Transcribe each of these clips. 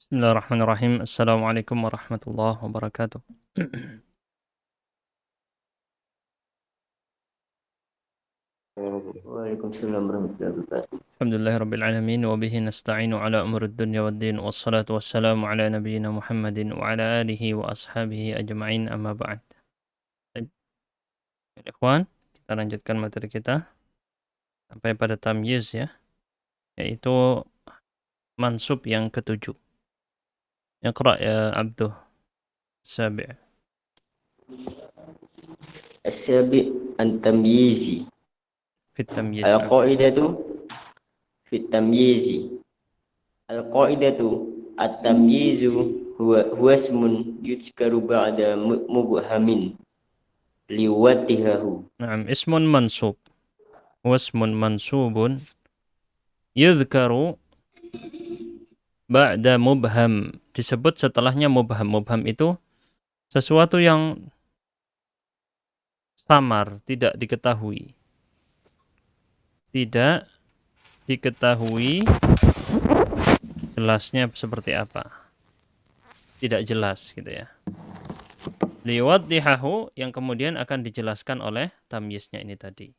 Bismillahirrahmanirrahim. Assalamualaikum warahmatullahi wabarakatuh. Waalaikumsalam warahmatullahi wabarakatuh. Alhamdulillahirabbil alamin wa bihi nasta'inu ala umuri dunya waddin wassalatu wassalamu ala nabiyyina Muhammadin wa ala alihi wa ashabihi ajma'in amma ba'd. Baik, ikhwan, kita lanjutkan materi kita sampai pada tamyiz ya, yaitu mansub yang ketujuh. Iqra ya Abduh Sabi'. As-sabi' an-tamyizi. Fit tamyiz. Al-qa'idatu fi tamyizi. Al-qa'idatu at-tamyizu huwa ismun yuzkaru ba'da mubhamin liwatihahu. Naam, ismun mansub. Wasmun mansubun yudhkaru ba'da mubham, disebut setelahnya mubham. Mubham itu sesuatu yang samar, tidak diketahui. Tidak diketahui jelasnya seperti apa. Tidak jelas gitu ya. Liwaddihahu, yang kemudian akan dijelaskan oleh tamyiznya ini tadi.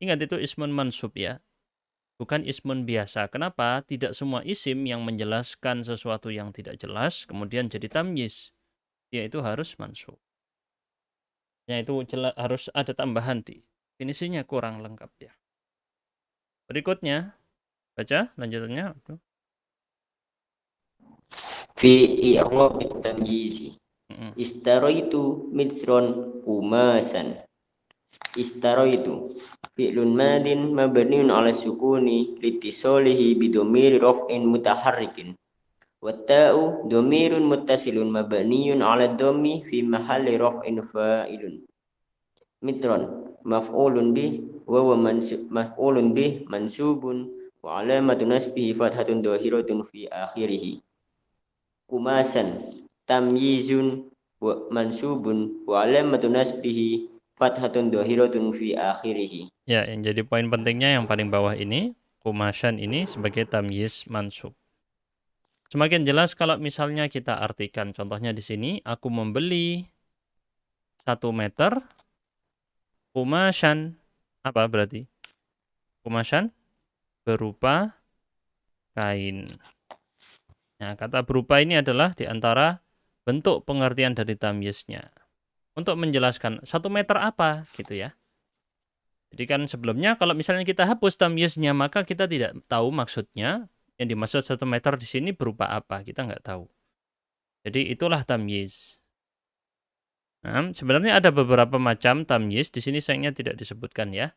Ingat itu ismun mansub ya. Bukan ismun biasa. Kenapa? Tidak semua isim yang menjelaskan sesuatu yang tidak jelas kemudian jadi tamyiz. Yaitu harus mansub. Itu harus ada tambahan di definisinya, kurang lengkap ya. Berikutnya, baca lanjutannya. Fi i'rab at-tamyizi. Istaraitu mitsron kumasan. Istaraitu fi'lun madin mabniun 'ala sukuni litisalihi bidomiri raf'in mutaharrikin. Watta'u domirun muttasilun mabniun 'ala dhammi fi mahalli raf'in fa'ilun. Mitron maf'ulun bih wa huwa maf'ulun bih mansubun wa 'alamatu nasbihi fathatun dhahiratun fi akhirih. Kumasan tamyizun wa mansubun wa 'alamatu nasbihi fathatun dhahiratun fi akhirih. Ya, yang jadi poin pentingnya yang paling bawah ini, kumasan ini sebagai tamyiz mansub. Semakin jelas kalau misalnya kita artikan, contohnya di sini, aku membeli 1 meter kumasan. Apa berarti? Kumasan berupa kain. Nah, kata berupa ini adalah di antara bentuk pengertian dari tamyiznya. Untuk menjelaskan 1 meter apa gitu ya. Jadi kan sebelumnya kalau misalnya kita hapus tamyiznya, maka kita tidak tahu maksudnya. Yang dimaksud 1 meter di sini berupa apa, kita nggak tahu. Jadi itulah tamyiz. Nah, sebenarnya ada beberapa macam tamyiz, di sini sayangnya tidak disebutkan ya.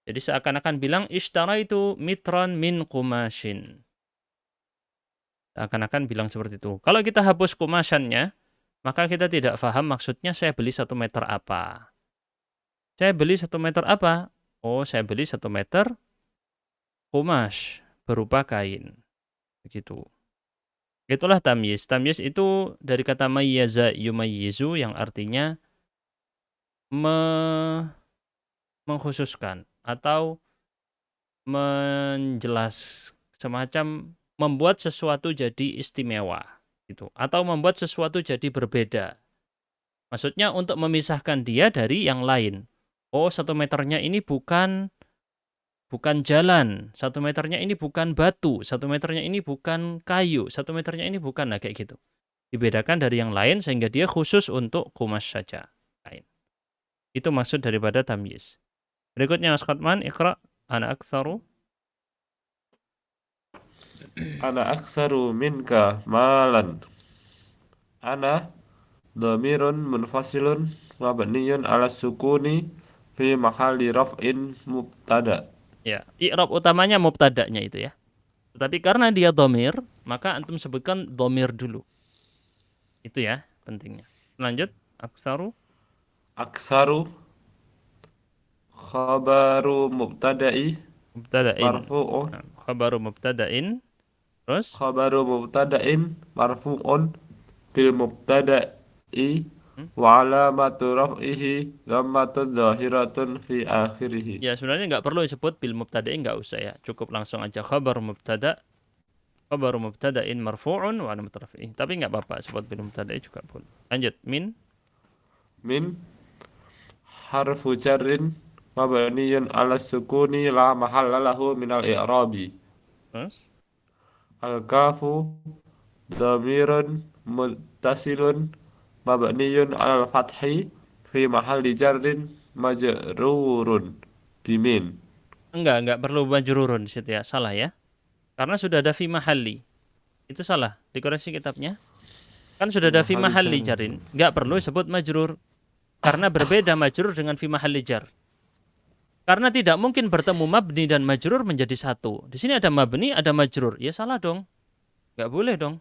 Jadi seakan-akan bilang ishtara itu mitron min kumashin. Seakan-akan bilang seperti itu. Kalau kita hapus kumasannya, maka kita tidak paham maksudnya saya beli 1 meter apa. Saya beli 1 meter apa? Oh, saya beli 1 meter kumash, berupa kain. Begitu. Itulah tamyiz. Tamyiz itu dari kata mayyaza yumayyizu yang artinya mengkhususkan atau menjelas, semacam membuat sesuatu jadi istimewa gitu, atau membuat sesuatu jadi berbeda. Maksudnya untuk memisahkan dia dari yang lain. Oh, 1 meternya ini bukan jalan, 1 meternya ini bukan batu, 1 meternya ini bukan kayu, 1 meternya ini bukan, nah kayak gitu. Dibedakan dari yang lain sehingga dia khusus untuk kumas saja, kain. Itu maksud daripada tamyiz. Berikutnya Mas Khatman, Iqra. Ana aktsaru. Ana aksaru minka malan. Ana dhamirun munfasilun mabniyun ala sukuni fi mahalli raf'in mubtada. Ya, i'rab utamanya mubtada'nya itu ya. Tetapi karena dia dhamir, maka antum sebutkan dhamir dulu. Itu ya pentingnya. Lanjut, aksaru. Aksaru khabaru mubtada'i Mubtada'in. marfu'un. Khabaru mubtada'in. Terus? Khabaru mubtada'in marfu'un bil mubtada'i wa alamatu raf'ihi dhammatun dhahiratun fi akhirih. Ya sebenarnya nggak perlu disebut bil mubtada'in, nggak usah ya. Cukup langsung aja khabar mubtada Khabaru mubtada'in marfu'un wa alamat raf'ihi. Tapi enggak apa-apa, sebut bil mubtada'i juga boleh. Lanjut, min Min harfu jarrin mabniyun ala sukuni la mahalla lahu minal i'rabi. terus Al-kafu dhamirun muttasilun mabniyun alal fathi fi mahalli jarrin majrurun bimin. enggak perlu majrurun di situ ya. Salah ya. Karena sudah ada fi mahalli. Itu salah. Dikoreksi kitabnya. Kan sudah ada fi mahalli jarin. Enggak perlu sebut majrur. Karena berbeda majrur dengan fi mahalli jar. Karena tidak mungkin bertemu mabni dan majrur menjadi satu. Di sini ada mabni, ada majrur. Ya salah dong. Enggak boleh dong.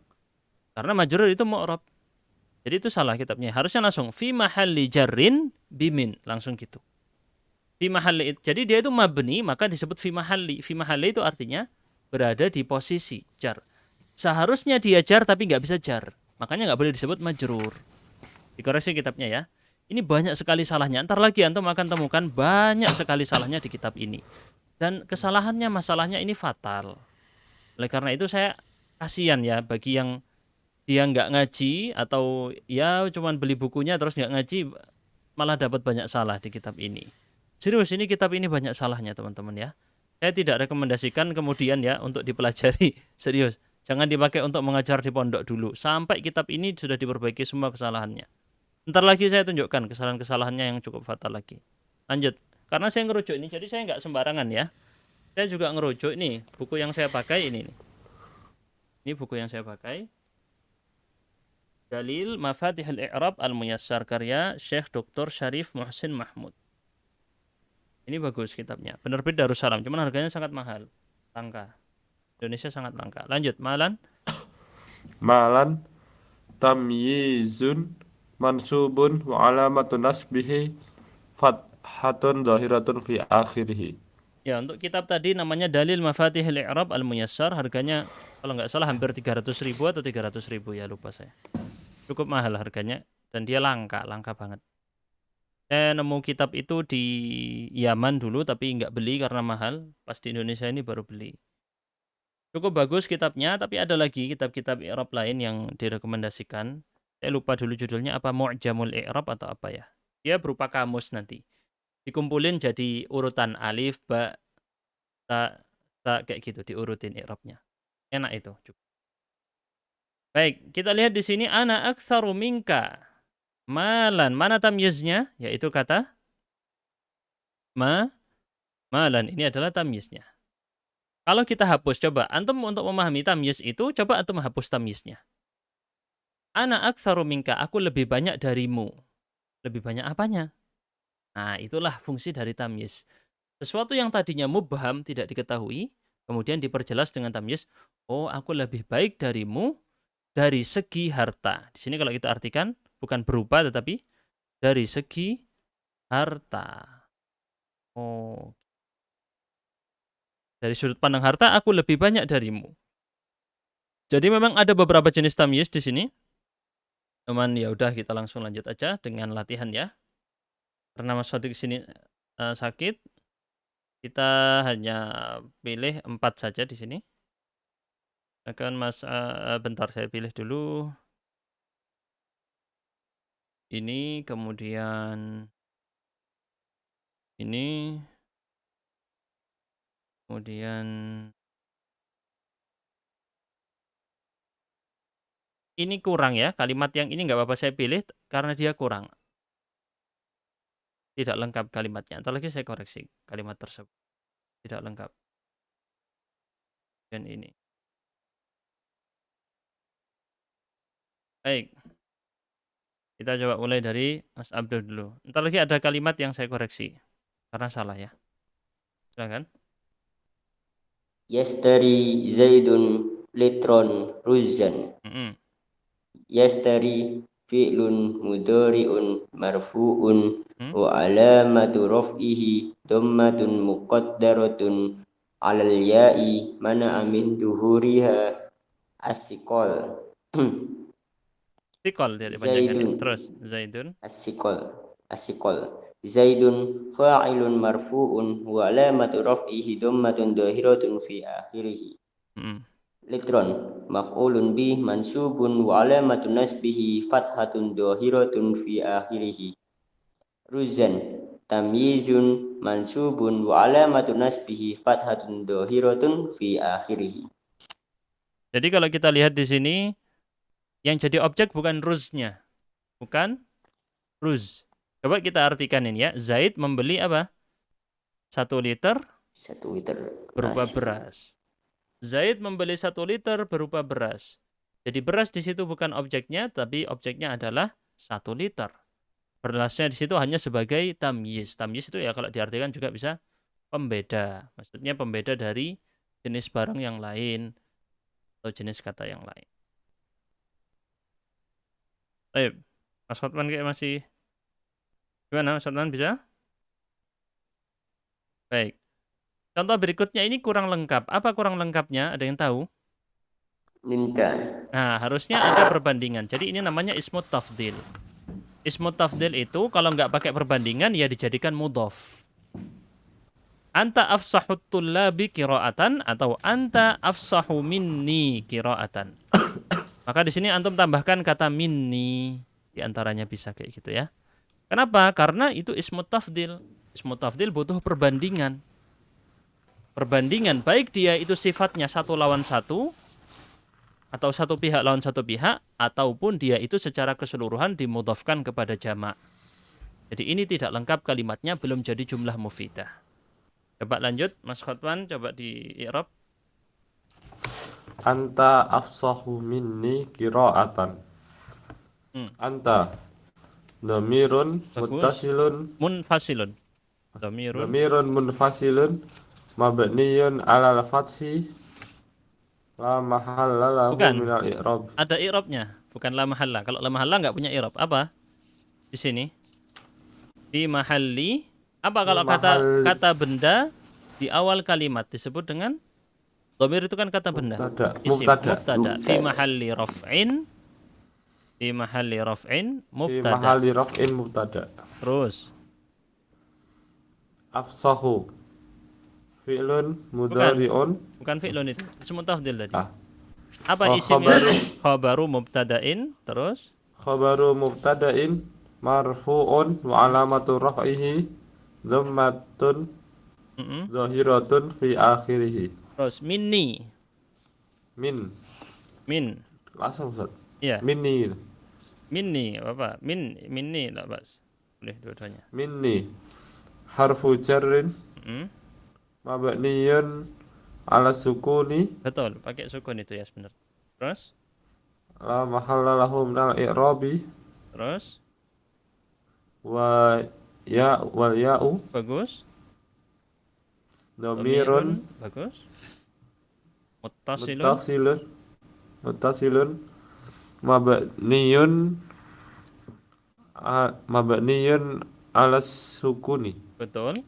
Karena majrur itu mu'rab. Jadi itu salah kitabnya. Harusnya langsung fi mahalli jarrin bimin, langsung gitu. Fi mahalli. Jadi dia itu mabni, maka disebut fi mahalli. Fi mahalli itu artinya berada di posisi jar. Seharusnya dia jar tapi nggak bisa jar. Makanya nggak boleh disebut majrur. Dikoreksi kitabnya ya. Ini banyak sekali salahnya. Ntar lagi antum akan temukan banyak sekali salahnya di kitab ini. Dan kesalahannya, masalahnya ini fatal. Oleh karena itu saya kasihan ya bagi yang dia nggak ngaji atau ya cuman beli bukunya terus nggak ngaji malah dapat banyak salah di kitab ini. Serius, ini kitab ini banyak salahnya teman-teman ya. Saya tidak rekomendasikan kemudian ya untuk dipelajari. Serius, jangan dipakai untuk mengajar di pondok dulu. Sampai kitab ini sudah diperbaiki semua kesalahannya. Ntar lagi saya tunjukkan kesalahan-kesalahannya yang cukup fatal lagi. Lanjut, karena saya ngerujuk ini jadi saya nggak sembarangan ya. Saya juga ngerujuk nih buku yang saya pakai ini nih. Ini buku yang saya pakai. Dalil Mafatihul I'rab Al-Muyassar karya Syekh Dr. Syarif Muhsin Mahmud. Ini bagus kitabnya. Penerbit Darussalam, cuman harganya sangat mahal. Langka. Indonesia sangat langka. Lanjut, malan. Malan tamyizun mansubun wa alamatun nasbihi fathatun zahiratun fi akhirih. Ya, untuk kitab tadi namanya Dalil Mafatihul I'rab Al-Muyassar, harganya kalau nggak salah hampir 300.000 atau 300.000 ya, lupa saya. Cukup mahal harganya dan dia langka banget. Saya nemu kitab itu di Yaman dulu tapi nggak beli karena mahal. Pas di Indonesia ini baru beli. Cukup bagus kitabnya, tapi ada lagi kitab-kitab i'rab lain yang direkomendasikan. Saya lupa dulu judulnya apa, Mu'jamul I'rab atau apa ya. Dia berupa kamus nanti. Dikumpulin jadi urutan alif, ba, ta, kayak gitu, diurutin i'rabnya. Enak itu. Baik, kita lihat di sini ana aktsaru minka malan. Mana tamyiznya? Yaitu kata malan. Ini adalah tamyiznya. Kalau kita hapus, coba antum untuk memahami tamyiz itu, coba antum hapus tamyiznya. Ana aktsaru minka, aku lebih banyak darimu. Lebih banyak apanya? Nah, itulah fungsi dari tamyiz. Sesuatu yang tadinya mubham, tidak diketahui, kemudian diperjelas dengan tamyiz. Oh, aku lebih baik darimu dari segi harta. Di sini kalau kita artikan bukan berupa tetapi dari segi harta. Oh. Dari sudut pandang harta aku lebih banyak darimu. Jadi memang ada beberapa jenis tamyiz di sini. Cuman ya udah kita langsung lanjut aja dengan latihan ya. Karena Mas Sodik di sini sakit, kita hanya pilih 4 saja di sini. Akan Mas bentar saya pilih dulu. Ini kemudian ini kemudian ini kurang ya, kalimat yang ini nggak apa-apa saya pilih karena dia kurang. Tidak lengkap kalimatnya. Ntar lagi saya koreksi kalimat tersebut. Tidak lengkap. Dan ini. Baik. Kita coba mulai dari Mas Abdul dulu. Ntar lagi ada kalimat yang saya koreksi. Karena salah ya. Silakan. Yastari Zaidun litron ruzan. Yastari fi'lun mudhari'un marfu'un wa alamatu raf'ihi dhammatun muqaddaratun 'alal ya'i mana min duhuriha as-siqal. Sikol dia dipanjangkan. Terus Zaidun. As-siqal. Zaidun fa'ilun marfu'un wa alamatu raf'ihi dhammatun dhahiratun fi akhirih. litron maf'ulun bih mansubun wa alamatun nasbihi fathatun dhahiratun fi akhirih. Ruzan tamyizun mansubun wa alamatun nasbihi fathatun dhahiratun fi akhirih. Jadi kalau kita lihat di sini, yang jadi objek bukan ruznya. Bukan ruz. Coba kita artikan ini ya. Zaid membeli apa? 1 liter 1 liter berupa nasi. beras. Zaid membeli 1 liter berupa beras. Jadi beras di situ bukan objeknya, tapi objeknya adalah 1 liter. Berasnya di situ hanya sebagai tamyiz. Tamyiz itu ya kalau diartikan juga bisa pembeda. Maksudnya pembeda dari jenis barang yang lain atau jenis kata yang lain. Baik, Mas Hotman kayak masih gimana? Mas Hotman bisa? Baik. Contoh berikutnya ini kurang lengkap. Apa kurang lengkapnya? Ada yang tahu? Minka. Nah, harusnya ada perbandingan. Jadi ini namanya ismut tafdil. Ismut tafdil itu kalau nggak pakai perbandingan ya dijadikan mudhof. Anta afsahut tullabi qiraatan atau anta afsahu minni qiraatan. Maka di sini antum tambahkan kata minni, di antaranya bisa kayak gitu ya. Kenapa? Karena itu ismut tafdil. Ismut tafdil butuh perbandingan. Perbandingan baik dia itu sifatnya 1 lawan 1 atau 1 pihak lawan 1 pihak ataupun dia itu secara keseluruhan dimudhofkan kepada jamak. Jadi ini tidak lengkap kalimatnya, belum jadi jumlah mufidah. Coba lanjut, Mas Khotwan, coba di i'rab. Anta afsahu minni qiraatan. Anta dhamirun Bagus. muttasilun Munfasilun. Dhamirun. dhamirun munfasilun mabniyun 'alal fathi la mahalla lahu Bukan. minal i'rab. Ada i'rabnya, bukan la mahalla. Kalau la mahalla nggak punya i'rab. Apa? Di sini. Di mahalli. Apa kalau kata benda di awal kalimat disebut dengan dhamir itu kan kata benda. Isim, mubtada. Fi mahalli raf'in. Fi mahalli raf'in Fi mubtada. mahalli raf'in mubtada. Terus. Afsahu fi'lun mudhari'un. Bukan fi'lun itu. Ismu tafdil tadi. Ah. Apa isimnya? Khabaru mubtada'in. Terus. Khabaru mubtada'in marfu'un wa alamatu raf'ihi dhammatun zahiratun fi akhirih. Terus minni. Min. Langsung Ustaz. Iya. Minni. Minni apa? Minni lah Bas. Boleh dua-duanya. Minni harfu jarrin mabniyun ala sukuni Betul, pakai sukun itu ya sebenarnya. Terus? la mahalla lahu minal i'rabi Terus? wa ya wal ya'u Bagus. dhamirun Bagus. Muttasilun. muttasilun mabniyun ala sukuni Betul.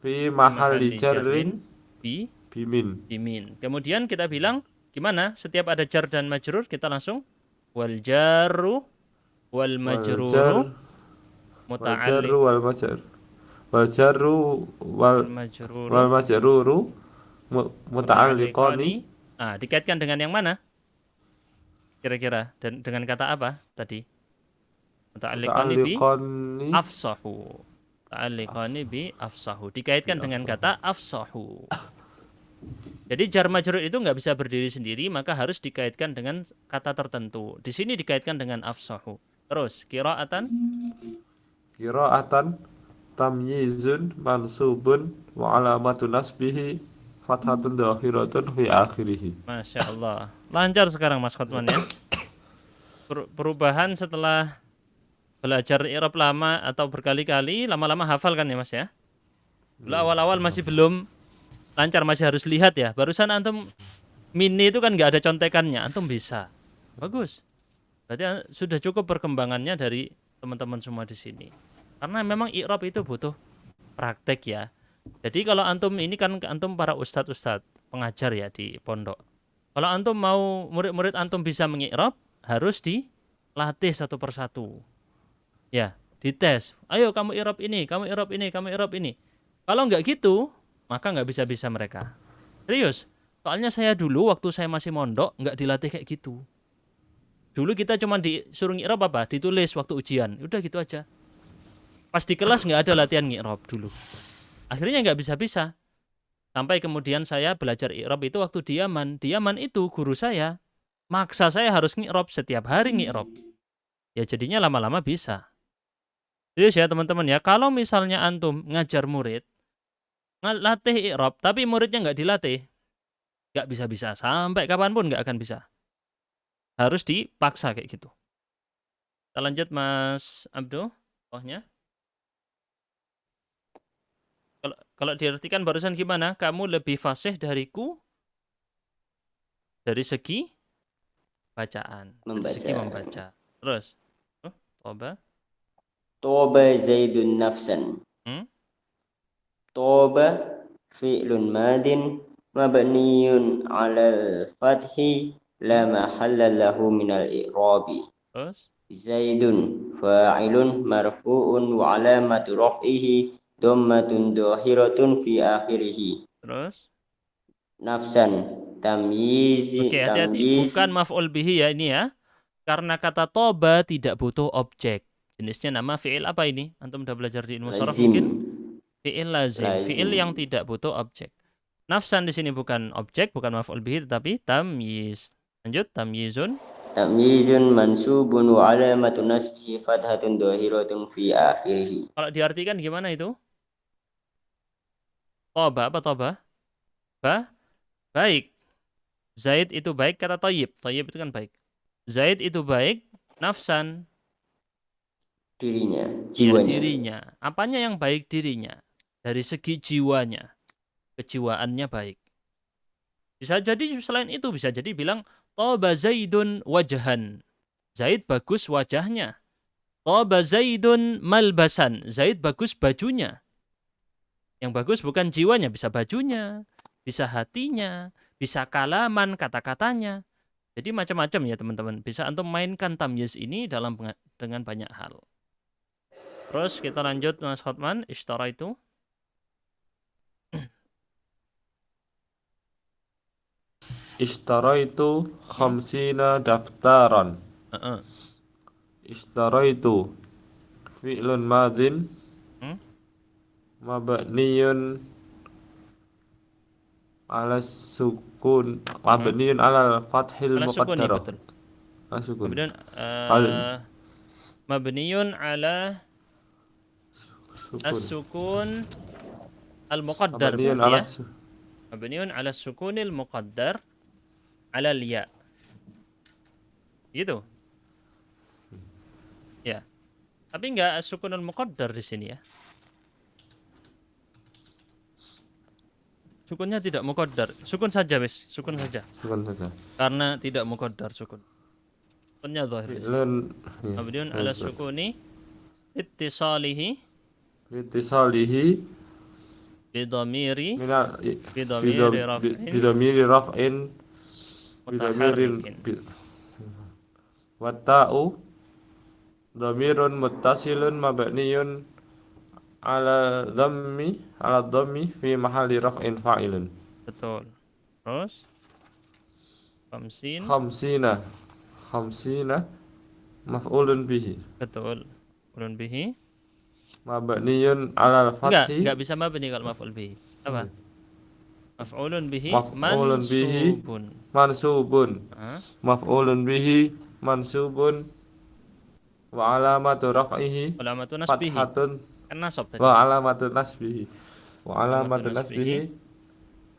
Fi mahalli jarrin bi bimin. bimin. Kemudian kita bilang gimana? Setiap ada jar dan majrur kita langsung wal jarru wal majruru muta'alliq wal jarru wal majruru muta'alliqani. Ah, dikaitkan dengan yang mana? Kira-kira dan dengan kata apa tadi? Muta'alliqani bi afsahu. Muta'alliqani bi afsahu. Dikaitkan dengan kata afsahu. Jadi jar majrur itu nggak bisa berdiri sendiri, maka harus dikaitkan dengan kata tertentu. Di sini dikaitkan dengan afsahu. Terus qira'atan tamyizun mansubun wa alamatu nasbihi fathatun dhahiratun fi akhirih. Masya Allah. Lancar sekarang Mas Khotman ya. Perubahan setelah belajar i'rab lama atau berkali-kali, lama-lama hafal kan ya Mas ya? Dulu awal-awal masih belum lancar, masih harus lihat ya. Barusan antum mini itu kan nggak ada contekannya, antum bisa. Bagus. Berarti sudah cukup perkembangannya dari teman-teman semua di sini. Karena memang i'rab itu butuh praktek ya. Jadi kalau antum ini kan antum para ustadz pengajar ya di pondok. Kalau antum mau murid-murid antum bisa mengi'rab, harus dilatih satu persatu. Ya, dites. Ayo kamu i'rab ini, kamu i'rab ini, kamu i'rab ini. Kalau nggak gitu, maka nggak bisa-bisa mereka. Serius. Soalnya saya dulu waktu saya masih mondok nggak dilatih kayak gitu. Dulu kita cuma disuruh ngi'rab apa? Ditulis waktu ujian. Udah gitu aja. Pas di kelas nggak ada latihan ngi'rab dulu. Akhirnya nggak bisa-bisa. Sampai kemudian saya belajar i'rab itu waktu di Yaman. Di Yaman itu guru saya maksa saya harus ngi'rab setiap hari ngi'rab. Ya jadinya lama-lama bisa. Serius ya teman-teman ya. Kalau misalnya antum ngajar murid, latih i'rab, tapi muridnya nggak dilatih, nggak bisa-bisa. Sampai kapanpun nggak akan bisa. Harus dipaksa kayak gitu. Kita lanjut Mas Abdo. Bawahnya. Kalau diartikan barusan gimana? Kamu lebih fasih dariku dari segi bacaan. Dari segi membaca. Terus. Toba. Toba Zaidun nafsan. Toba fi'lun madin mabniyun 'alal fathi la mahalla lahu minal i'rabi. Terus. Zaidun fa'ilun marfu'un wa 'alamatu raf'ihi dhammatun dhahiratun fi akhirih. Terus. Nafsan tamyiz. Oke, hati-hati. Bukan maf'ul bihi ya ini ya. Karena kata toba tidak butuh objek. Jenisnya nama fi'il apa ini? Antum udah belajar di ilmu sharaf mungkin? Fi'il lazim. Fi'il yang tidak butuh objek. Nafsan di sini bukan objek, bukan maf'ul bihi tetapi tamyiz. Lanjut, tamyizun. Tamyizun mansubun wa alamatun nasbihi fathatun dhahiratun fi akhirih. Kalau diartikan gimana itu? Toba apa toba? Baik. Zaid itu baik kata thayyib. Thayyib itu kan baik. Zaid itu baik, nafsan. Dirinya, Ya, jiwanya. dirinya. Apanya yang baik dirinya? Dari segi jiwanya. Kejiwaannya baik. Bisa jadi selain itu, bisa jadi bilang, Toba Zaidun wajahan. Zaid bagus wajahnya. Toba Zaidun malbasan. Zaid bagus bajunya. Yang bagus bukan jiwanya, bisa bajunya, bisa hatinya, bisa kalaman, kata-katanya. Jadi macam-macam ya teman-teman. Bisa antum mainkan tamyiz ini dengan banyak hal. Terus kita lanjut Mas Hotman, ishtara itu. Ishtara itu khamsina daftaran. Ishtara itu fi'lun madin mabniyun ala sukun mabniyun ala fathil muqaddarah. Betul. Ala sukun. Kemudian mabniyun ala as-sukun al-muqaddar. Mabniyun ala sukunil muqaddar ala liya. Gitu. Ya. Tapi enggak as-sukunul muqaddar di sini ya. Sukunnya tidak muqaddar. Sukun saja wis, sukun saja. Sukun saja. Karena tidak muqaddar sukun. Sukunnya zahir. Mabniyun ala sukuni ittisalihi bidhamiri raf'in wa ta'u dhamirun muttasilun mabniyun ala dhammi fi mahalli raf'in fa'ilun. Betul. Terus khamsina maf'ulun bihi. Betul. Maf'ulun bihi. Mabniyun ala al-fathi. Enggak bisa mabni kalau maf'ul bihi. Apa? Maf'ulun bihi mansubun. Maf'ulun bihi mansubun wa alamatu raf'ihi fathatun. Kan nasab tadi. Wa alamatu nasbihi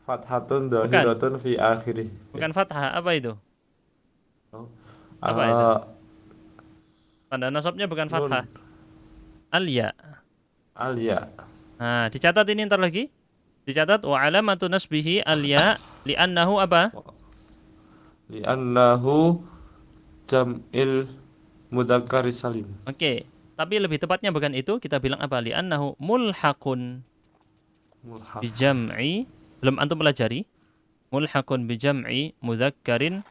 fathatun dhahiratun fi akhirih. Bukan fathah, apa itu? Apa itu? Tanda nasabnya bukan fathah. Al-ya. Nah, dicatat ini ntar lagi. Dicatat wa alamatu nasbihi al-ya li'annahu apa? Li'annahu jam'il mudzakkar salim. Oke. Tapi lebih tepatnya bukan itu, kita bilang apa? Li'annahu mulhaqun bi jam'i. Belum antum pelajari. Mulhaqun bi jam'i mudzakkarin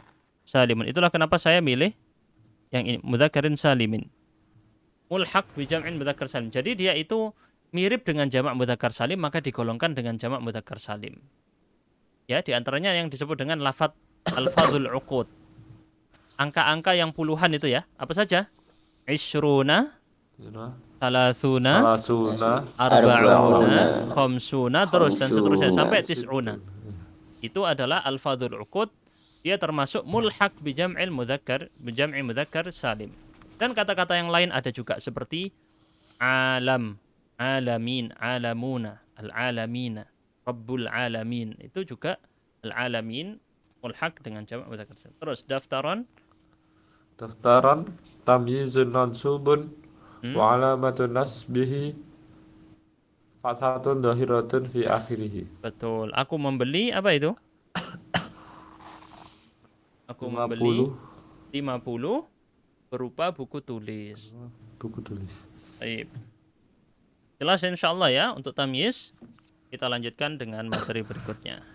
salimun. Itulah kenapa saya milih yang ini, mudzakkarin salimin. Mulhaq bi jam'in mudzakkar salim. Jadi dia itu mirip dengan jamak mudzakkar salim, maka digolongkan dengan jamak mudzakkar salim. Ya, di antaranya yang disebut dengan lafadz alfadzul uqud. Angka-angka yang puluhan itu ya. Apa saja? Isyruna, salasuna, Salasuna, arba'una, khamsuna, terus dan seterusnya khamsuna. sampai tis'una. Itu adalah alfadzul uqud. Dia termasuk mulhaq bijam'i mudzakkar salim. Dan kata-kata yang lain ada juga seperti alam, alamin, alamuna, al-alamina, rabbul alamin. Itu juga al-alamin mulhaq dengan jamak mudzakkar salim. Terus daftaron, daftaran, tamyizun mansubun, hmm, wa alamatun nasbihi fathatun dhahiratun fi akhirih. betul. Aku membeli apa itu? Aku membeli 50 berupa buku tulis. buku tulis. Baik. Jelas insyaallah ya untuk tamyiz. Kita lanjutkan dengan materi berikutnya.